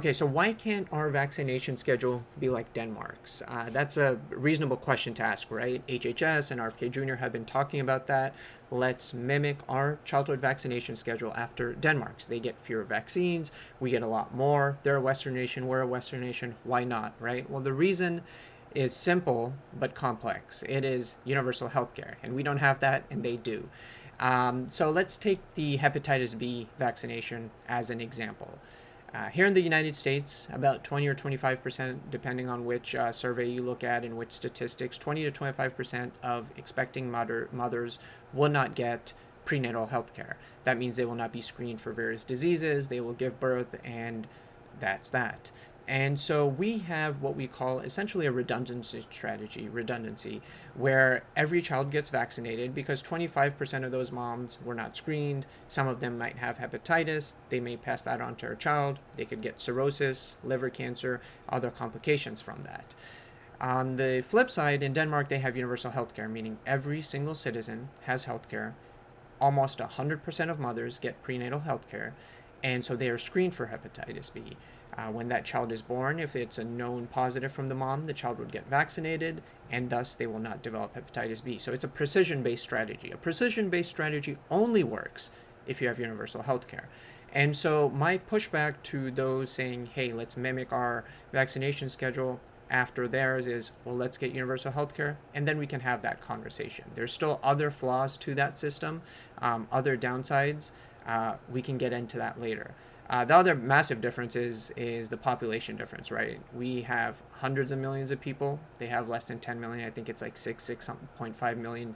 Okay, so why can't our vaccination schedule be like Denmark's? That's a reasonable question to ask, right? HHS and RFK Jr. have been talking about that. Let's mimic our childhood vaccination schedule after Denmark's. They get fewer vaccines, we get a lot more. They're a Western nation, we're a Western nation. Why not, right? Well, the reason is simple but complex. It is universal health care, and we don't have that, and they do. So let's take the hepatitis B vaccination as an example. Here in the United States, about 20 or 25%, depending on which survey you look at and which statistics, 20 to 25% of expecting mothers will not get prenatal health care. That means they will not be screened for various diseases, they will give birth, and that's that. And so we have what we call essentially a redundancy, where every child gets vaccinated because 25% of those moms were not screened. Some of them might have hepatitis. They may pass that on to their child. They could get cirrhosis, liver cancer, other complications from that. On the flip side, in Denmark, they have universal healthcare, meaning every single citizen has healthcare. Almost 100% of mothers get prenatal healthcare, and so they are screened for hepatitis B. When that child is born, if it's a known positive from the mom, the child would get vaccinated, and thus they will not develop hepatitis B. So it's a precision-based strategy. A precision-based strategy only works if you have universal health care. And so my pushback to those saying, hey, let's mimic our vaccination schedule after theirs is, well, let's get universal health care, and then we can have that conversation. There's still other flaws to that system, other downsides. We can get into that later. The other massive difference is the population difference, right? We have hundreds of millions of people. They have less than 10 million. I think it's like 6.5 million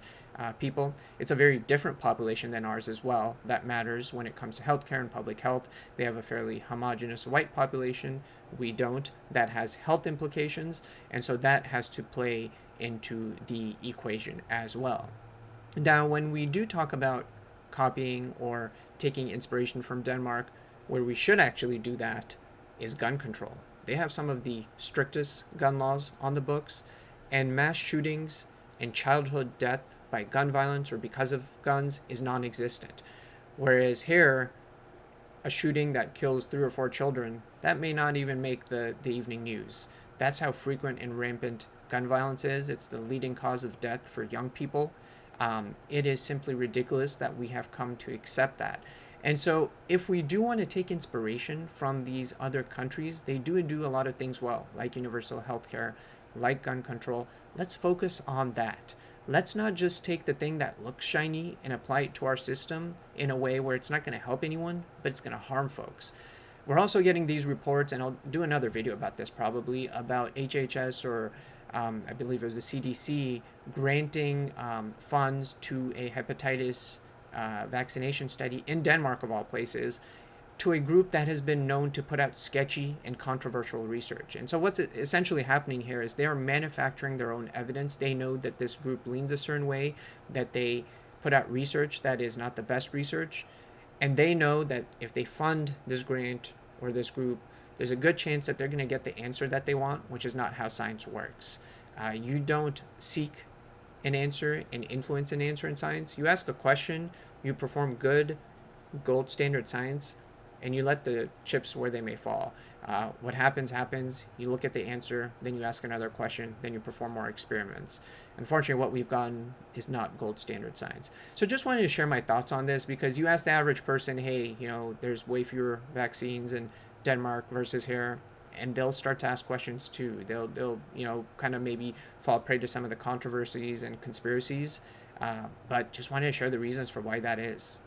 people. It's a very different population than ours as well. That matters when it comes to healthcare and public health. They have a fairly homogenous white population. We don't. That has health implications, and so that has to play into the equation as well. Now, when we do talk about copying or taking inspiration from Denmark, where we should actually do that is gun control. They have some of the strictest gun laws on the books, and mass shootings and childhood death by gun violence or because of guns is non-existent. Whereas here, a shooting that kills 3 or 4 children, that may not even make the evening news. That's how frequent and rampant gun violence is. It's the leading cause of death for young people. It is simply ridiculous that we have come to accept that. And so if we do want to take inspiration from these other countries, they do a lot of things well, like universal healthcare, like gun control. Let's focus on that. Let's not just take the thing that looks shiny and apply it to our system in a way where it's not going to help anyone, but it's going to harm folks. We're also getting these reports, and I'll do another video about this probably, about HHS or I believe it was the CDC granting funds to a hepatitis vaccination study in Denmark, of all places, to a group that has been known to put out sketchy and controversial research. And so what's essentially happening here is they are manufacturing their own evidence. They know that this group leans a certain way, that they put out research that is not the best research, and they know that if they fund this grant or this group, there's a good chance that they're going to get the answer that they want, which is not how science works. You don't seek an answer and influence an answer in science. You ask a question, you perform good gold standard science, and you let the chips where they may fall. What happens. You look at the answer, then you ask another question, then you perform more experiments. Unfortunately, what we've gotten is not gold standard science. So just wanted to share my thoughts on this, because you ask the average person, hey, there's way fewer vaccines in Denmark versus here, and they'll start to ask questions too. They'll kind of maybe fall prey to some of the controversies and conspiracies, but just wanted to share the reasons for why that is.